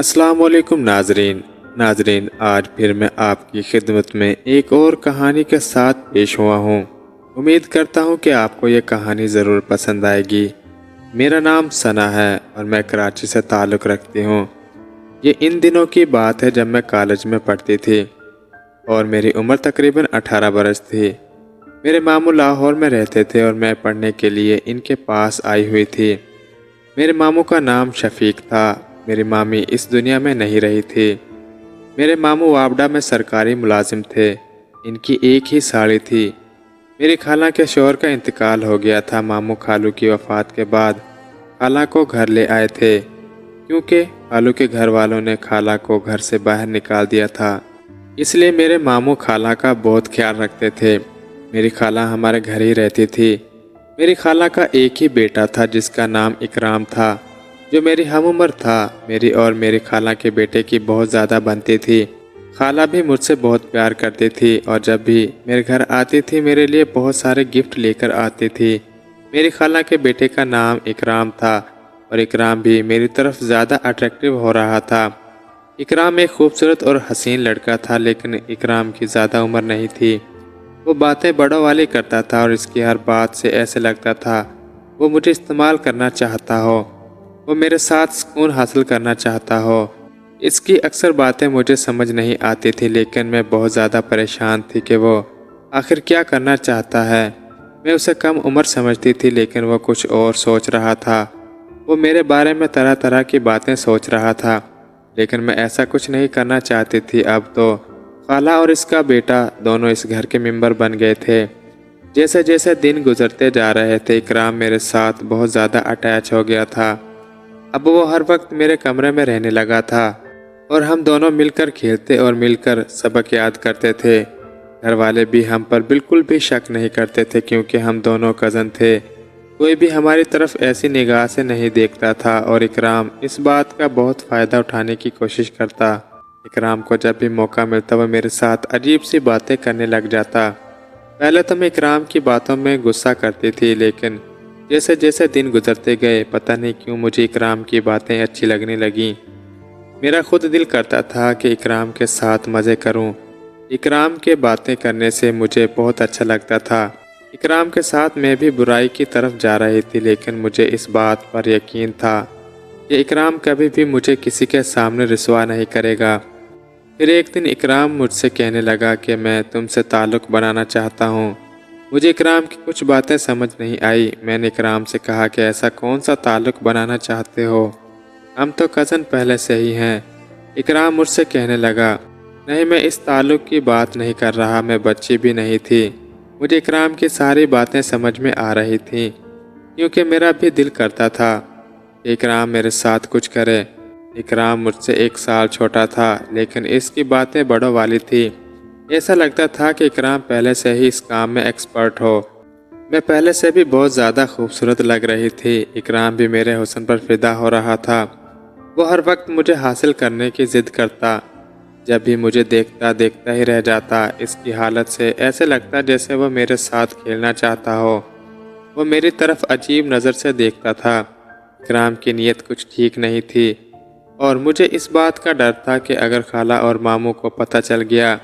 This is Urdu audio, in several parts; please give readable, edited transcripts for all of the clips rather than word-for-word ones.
السلام علیکم ناظرین آج پھر میں آپ کی خدمت میں ایک اور کہانی کے ساتھ پیش ہوا ہوں۔ امید کرتا ہوں کہ آپ کو یہ کہانی ضرور پسند آئے گی۔ میرا نام ثنا ہے اور میں کراچی سے تعلق رکھتی ہوں۔ یہ ان دنوں کی بات ہے جب میں کالج میں پڑھتی تھی اور میری عمر تقریباً 18 برس تھی۔ میرے ماموں لاہور میں رہتے تھے اور میں پڑھنے کے لیے ان کے پاس آئی ہوئی تھی۔ میرے ماموں کا نام شفیق تھا۔ میری مامی اس دنیا میں نہیں رہی تھی۔ میرے ماموں وابڈا میں سرکاری ملازم تھے۔ ان کی ایک ہی ساڑی تھی۔ میری خالہ کے شوہر کا انتقال ہو گیا تھا۔ ماموں خالو کی وفات کے بعد خالہ کو گھر لے آئے تھے، کیونکہ خالو کے گھر والوں نے خالہ کو گھر سے باہر نکال دیا تھا۔ اس لیے میرے ماموں خالہ کا بہت خیال رکھتے تھے۔ میری خالہ ہمارے گھر ہی رہتی تھی۔ میری خالہ کا ایک ہی بیٹا تھا جس کا نام اکرام تھا، جو میری ہم عمر تھا۔ میری اور میری خالہ کے بیٹے کی بہت زیادہ بنتی تھی۔ خالہ بھی مجھ سے بہت پیار کرتی تھی اور جب بھی میرے گھر آتی تھی میرے لیے بہت سارے گفٹ لے کر آتی تھی۔ میری خالہ کے بیٹے کا نام اکرام تھا اور اکرام بھی میری طرف زیادہ اٹریکٹیو ہو رہا تھا۔ اکرام ایک خوبصورت اور حسین لڑکا تھا، لیکن اکرام کی زیادہ عمر نہیں تھی۔ وہ باتیں بڑوں والی کرتا تھا اور اس کی ہر بات سے ایسے لگتا تھا وہ مجھے استعمال کرنا چاہتا ہو، وہ میرے ساتھ سکون حاصل کرنا چاہتا ہو۔ اس کی اکثر باتیں مجھے سمجھ نہیں آتی تھی، لیکن میں بہت زیادہ پریشان تھی کہ وہ آخر کیا کرنا چاہتا ہے۔ میں اسے کم عمر سمجھتی تھی، لیکن وہ کچھ اور سوچ رہا تھا۔ وہ میرے بارے میں طرح طرح کی باتیں سوچ رہا تھا، لیکن میں ایسا کچھ نہیں کرنا چاہتی تھی۔ اب تو خالہ اور اس کا بیٹا دونوں اس گھر کے ممبر بن گئے تھے۔ جیسے جیسے دن گزرتے جا رہے تھے اکرام میرے ساتھ بہت زیادہ اٹیچ ہو گیا تھا۔ اب وہ ہر وقت میرے کمرے میں رہنے لگا تھا اور ہم دونوں مل کر کھیلتے اور مل کر سبق یاد کرتے تھے۔ گھر والے بھی ہم پر بالکل بھی شک نہیں کرتے تھے، کیونکہ ہم دونوں کزن تھے۔ کوئی بھی ہماری طرف ایسی نگاہ سے نہیں دیکھتا تھا اور اکرام اس بات کا بہت فائدہ اٹھانے کی کوشش کرتا۔ اکرام کو جب بھی موقع ملتا وہ میرے ساتھ عجیب سی باتیں کرنے لگ جاتا۔ پہلے تو میں اکرام کی باتوں میں غصہ کرتی تھی، لیکن جیسے جیسے دن گزرتے گئے پتہ نہیں کیوں مجھے اکرام کی باتیں اچھی لگنے لگیں۔ میرا خود دل کرتا تھا کہ اکرام کے ساتھ مزے کروں۔ اکرام کے باتیں کرنے سے مجھے بہت اچھا لگتا تھا۔ اکرام کے ساتھ میں بھی برائی کی طرف جا رہی تھی، لیکن مجھے اس بات پر یقین تھا کہ اکرام کبھی بھی مجھے کسی کے سامنے رسوا نہیں کرے گا۔ پھر ایک دن اکرام مجھ سے کہنے لگا کہ میں تم سے تعلق بنانا چاہتا ہوں۔ مجھے اکرام کی کچھ باتیں سمجھ نہیں آئی۔ میں نے اکرام سے کہا کہ ایسا کون سا تعلق بنانا چاہتے ہو، ہم تو کزن پہلے سے ہی ہیں۔ اکرام مجھ سے کہنے لگا، نہیں میں اس تعلق کی بات نہیں کر رہا، میں بچی بھی نہیں تھی۔ مجھے اکرام کی ساری باتیں سمجھ میں آ رہی تھیں، کیونکہ میرا بھی دل کرتا تھا کہ اکرام میرے ساتھ کچھ کرے۔ اکرام مجھ سے 1 سال چھوٹا تھا، لیکن اس کی باتیں بڑوں والی تھی۔ ایسا لگتا تھا کہ اکرام پہلے سے ہی اس کام میں ایکسپرٹ ہو۔ میں پہلے سے بھی بہت زیادہ خوبصورت لگ رہی تھی۔ اکرام بھی میرے حسن پر فدا ہو رہا تھا۔ وہ ہر وقت مجھے حاصل کرنے کی ضد کرتا۔ جب بھی مجھے دیکھتا ہی رہ جاتا۔ اس کی حالت سے ایسے لگتا جیسے وہ میرے ساتھ کھیلنا چاہتا ہو۔ وہ میری طرف عجیب نظر سے دیکھتا تھا۔ اکرام کی نیت کچھ ٹھیک نہیں تھی اور مجھے اس بات کا ڈر تھا کہ اگر خالہ اور ماموں کو پتہ چل گیا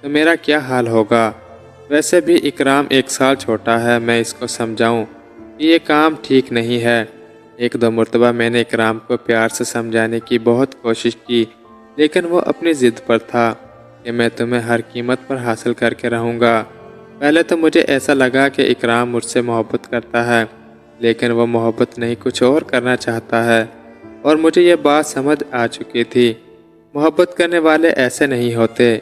تو میرا کیا حال ہوگا۔ ویسے بھی اکرام 1 سال چھوٹا ہے، میں اس کو سمجھاؤں کہ یہ کام ٹھیک نہیں ہے۔ 1-2 مرتبہ میں نے اکرام کو پیار سے سمجھانے کی بہت کوشش کی، لیکن وہ اپنی ضد پر تھا کہ میں تمہیں ہر قیمت پر حاصل کر کے رہوں گا۔ پہلے تو مجھے ایسا لگا کہ اکرام مجھ سے محبت کرتا ہے، لیکن وہ محبت نہیں کچھ اور کرنا چاہتا ہے، اور مجھے یہ بات سمجھ آ چکی تھی۔ محبت کرنے والے ایسے نہیں ہوتے۔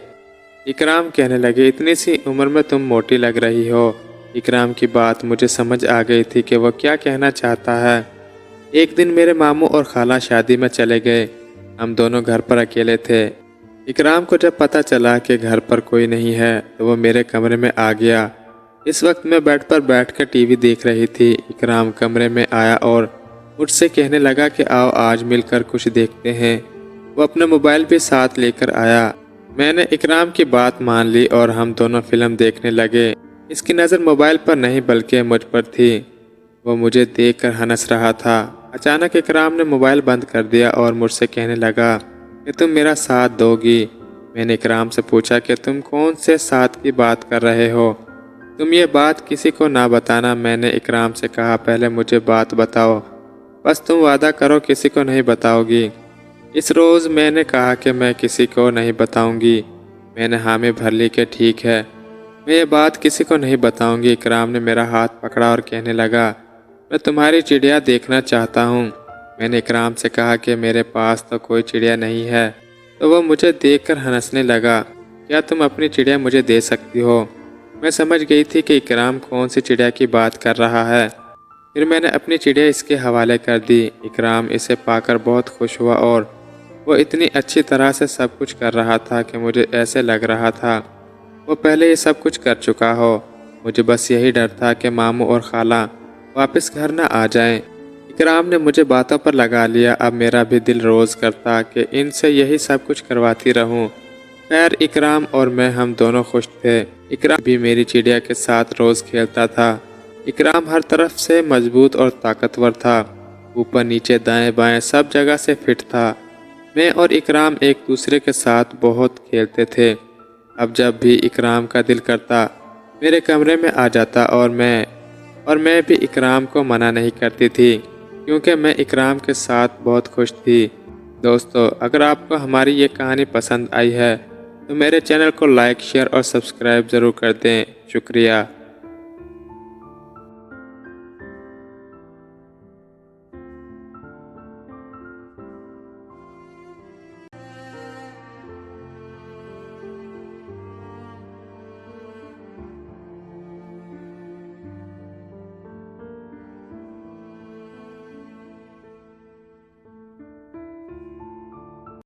اکرام کہنے لگے، اتنی سی عمر میں تم موٹی لگ رہی ہو۔ اکرام کی بات مجھے سمجھ آ گئی تھی کہ وہ کیا کہنا چاہتا ہے۔ ایک دن میرے ماموں اور خالہ شادی میں چلے گئے۔ ہم دونوں گھر پر اکیلے تھے۔ اکرام کو جب پتہ چلا کہ گھر پر کوئی نہیں ہے تو وہ میرے کمرے میں آ گیا۔ اس وقت میں بیڈ پر بیٹھ کر ٹی وی دیکھ رہی تھی۔ اکرام کمرے میں آیا اور مجھ سے کہنے لگا کہ آؤ آج مل کر کچھ دیکھتے ہیں۔ وہ اپنا موبائل بھی ساتھ لے کر آیا۔ میں نے اکرام کی بات مان لی اور ہم دونوں فلم دیکھنے لگے۔ اس کی نظر موبائل پر نہیں بلکہ مجھ پر تھی۔ وہ مجھے دیکھ کر ہنس رہا تھا۔ اچانک اکرام نے موبائل بند کر دیا اور مجھ سے کہنے لگا، کہ تم میرا ساتھ دوگی۔ میں نے اکرام سے پوچھا کہ تم کون سے ساتھ کی بات کر رہے ہو؟ تم یہ بات کسی کو نہ بتانا۔ میں نے اکرام سے کہا پہلے مجھے بات بتاؤ، بس تم وعدہ کرو کسی کو نہیں بتاؤ گی۔ اس روز میں نے کہا کہ میں کسی کو نہیں بتاؤں گی۔ میں نے حامی بھر لی کہ ٹھیک ہے، میں یہ بات کسی کو نہیں بتاؤں گی۔ اکرام نے میرا ہاتھ پکڑا اور کہنے لگا میں تمہاری چڑیا دیکھنا چاہتا ہوں۔ میں نے اکرام سے کہا کہ میرے پاس تو کوئی چڑیا نہیں ہے، تو وہ مجھے دیکھ کر ہنسنے لگا۔ کیا تم اپنی چڑیا مجھے دے سکتی ہو؟ میں سمجھ گئی تھی کہ اکرام کون سی چڑیا کی بات کر رہا ہے۔ پھر میں نے اپنی چڑیا اس کے حوالے کر دی۔ اکرام اسے پا کر بہت خوش ہوا اور وہ اتنی اچھی طرح سے سب کچھ کر رہا تھا کہ مجھے ایسے لگ رہا تھا وہ پہلے یہ سب کچھ کر چکا ہو۔ مجھے بس یہی ڈر تھا کہ ماموں اور خالہ واپس گھر نہ آ جائیں۔ اکرام نے مجھے باتوں پر لگا لیا۔ اب میرا بھی دل روز کرتا کہ ان سے یہی سب کچھ کرواتی رہوں۔ خیر اکرام اور میں ہم دونوں خوش تھے۔ اکرام بھی میری چڑیا کے ساتھ روز کھیلتا تھا۔ اکرام ہر طرف سے مضبوط اور طاقتور تھا، اوپر نیچے دائیں بائیں سب جگہ سے فٹ تھا۔ میں اور اکرام ایک دوسرے کے ساتھ بہت کھیلتے تھے۔ اب جب بھی اکرام کا دل کرتا میرے کمرے میں آ جاتا اور میں بھی اکرام کو منع نہیں کرتی تھی، کیونکہ میں اکرام کے ساتھ بہت خوش تھی۔ دوستو، اگر آپ کو ہماری یہ کہانی پسند آئی ہے تو میرے چینل کو لائک، شیئر اور سبسکرائب ضرور کر دیں۔ شکریہ۔